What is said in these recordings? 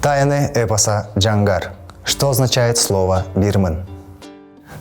Тайны эпоса Джангар. Что означает слово «бирмын»?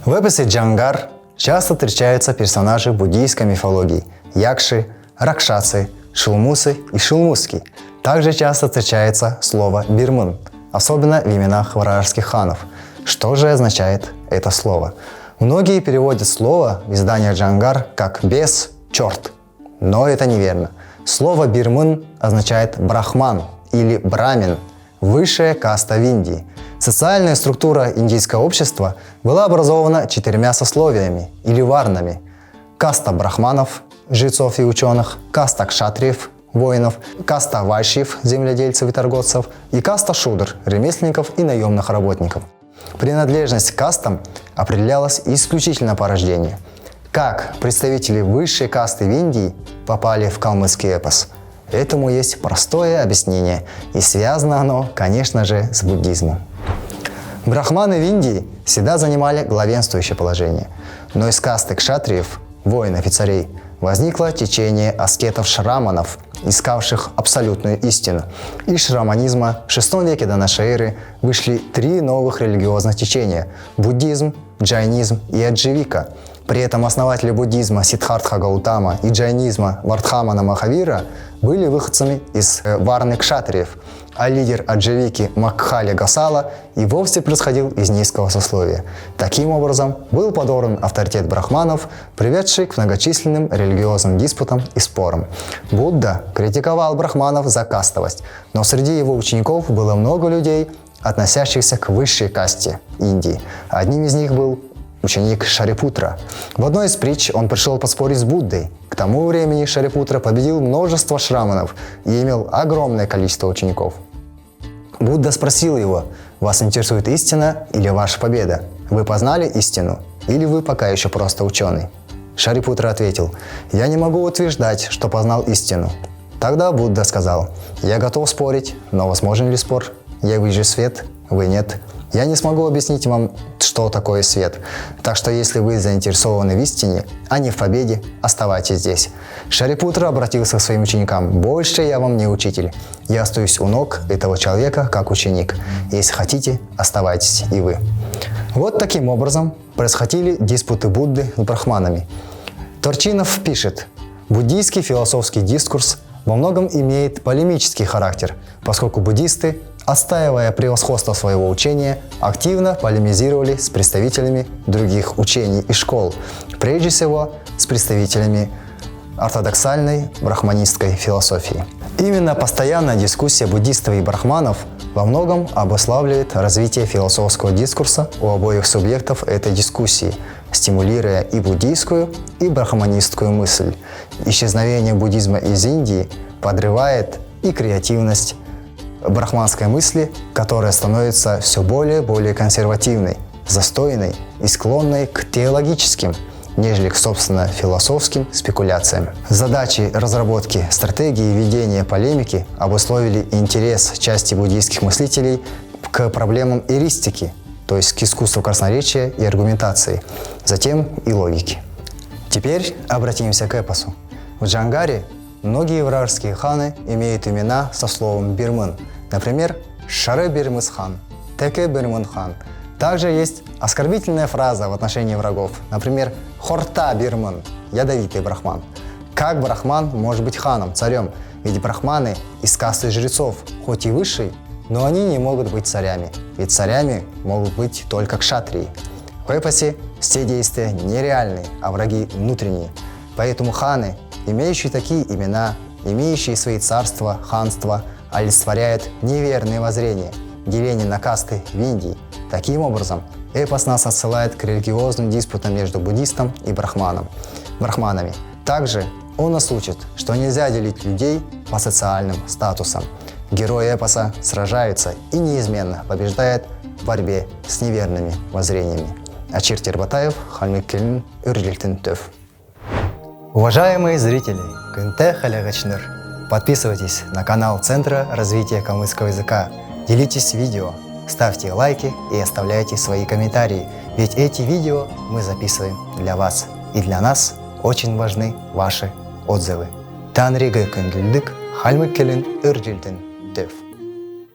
В эпосе Джангар часто встречаются персонажи буддийской мифологии – якши, ракшасы, шилмусы и шилмуски. Также часто встречается слово «бирмын», особенно в именах варварских ханов. Что же означает это слово? Многие переводят слово в изданиях Джангар как «бес», «черт». Но это неверно. Слово «бирмын» означает «брахман» или «брамин», высшая каста в Индии. Социальная структура индийского общества была образована 4 сословиями или варнами. Каста брахманов, жрецов и ученых, каста кшатриев, воинов, каста вайшьев, земледельцев и торговцев, и каста шудр, ремесленников и наемных работников. Принадлежность к кастам определялась исключительно по рождению. Как представители высшей касты в Индии попали в калмыцкий эпос? Этому есть простое объяснение, и связано оно, конечно же, с буддизмом. Брахманы в Индии всегда занимали главенствующее положение, но из касты кшатриев, воинов и царей, возникло течение аскетов-шраманов, искавших абсолютную истину. Из шраманизма в VI веке до нашей эры вышли 3 новых религиозных течения – буддизм, джайнизм и адживика. При этом основатели буддизма Сиддхартха Гаутама и джайнизма Вардхамана Махавира были выходцами из варны кшатриев, а лидер адживики Макхали Гасала и вовсе происходил из низкого сословия. Таким образом, был подорван авторитет брахманов, приведший к многочисленным религиозным диспутам и спорам. Будда критиковал брахманов за кастовость, но среди его учеников было много людей, относящихся к высшей касте Индии. Одним из них был ученик Шарипутра. В одной из притч он пришел поспорить с Буддой. К тому времени Шарипутра победил множество шраманов и имел огромное количество учеников. Будда спросил его: «Вас интересует истина или ваша победа? Вы познали истину или вы пока еще просто ученый?» Шарипутра ответил: «Я не могу утверждать, что познал истину». Тогда Будда сказал: «Я готов спорить, но возможен ли спор? Я вижу свет, вы нет. Я не смогу объяснить вам, что такое свет. Так что если вы заинтересованы в истине, а не в победе, оставайтесь здесь». Шарипутра обратился к своим ученикам: «Больше я вам не учитель. Я остаюсь у ног этого человека как ученик. Если хотите, оставайтесь и вы». Вот таким образом происходили диспуты Будды с брахманами. Торчинов пишет: «Буддийский философский дискурс во многом имеет полемический характер, поскольку буддисты, отстаивая превосходство своего учения, активно полемизировали с представителями других учений и школ, прежде всего с представителями ортодоксальной брахманистской философии. Именно постоянная дискуссия буддистов и брахманов во многом обуславливает развитие философского дискурса у обоих субъектов этой дискуссии, стимулируя и буддийскую, и брахманистскую мысль. Исчезновение буддизма из Индии подрывает и креативность брахманской мысли, которая становится все более и более консервативной, застойной и склонной к теологическим, нежели к, собственно, философским спекуляциям. Задачи разработки стратегии ведения полемики обусловили интерес части буддийских мыслителей к проблемам эристики, то есть к искусству красноречия и аргументации, затем и логики. Теперь обратимся к эпосу. В Джангаре многие варварские ханы имеют имена со словом «бирмын». Например, Шары Бирмыс хан, Теке Бирмын хан. Также есть оскорбительная фраза в отношении врагов. Например, Хорта Бирмын, ядовитый брахман. Как брахман может быть ханом, царем? Ведь брахманы из касты жрецов, хоть и высшей, но они не могут быть царями. Ведь царями могут быть только кшатрии. В эпосе все действия нереальные, а враги внутренние. Поэтому ханы, имеющие такие имена, имеющие свои царства, ханства, олицетворяют неверные воззрения, деление на касты в Индии. Таким образом, эпос нас отсылает к религиозным диспутам между буддистом и брахманами. Также он нас учит, что нельзя делить людей по социальным статусам. Герои эпоса сражаются и неизменно побеждают в борьбе с неверными воззрениями. Ачир Тербатаев, Хальмик Келин, Юрдильтин Төв. Уважаемые зрители, Кынте Халягачныр, подписывайтесь на канал Центра развития калмыцкого языка, делитесь видео, ставьте лайки и оставляйте свои комментарии, ведь эти видео мы записываем для вас, и для нас очень важны ваши отзывы. Танрига Кындылдык, Хальмик Келин, Юрдильтин Төв.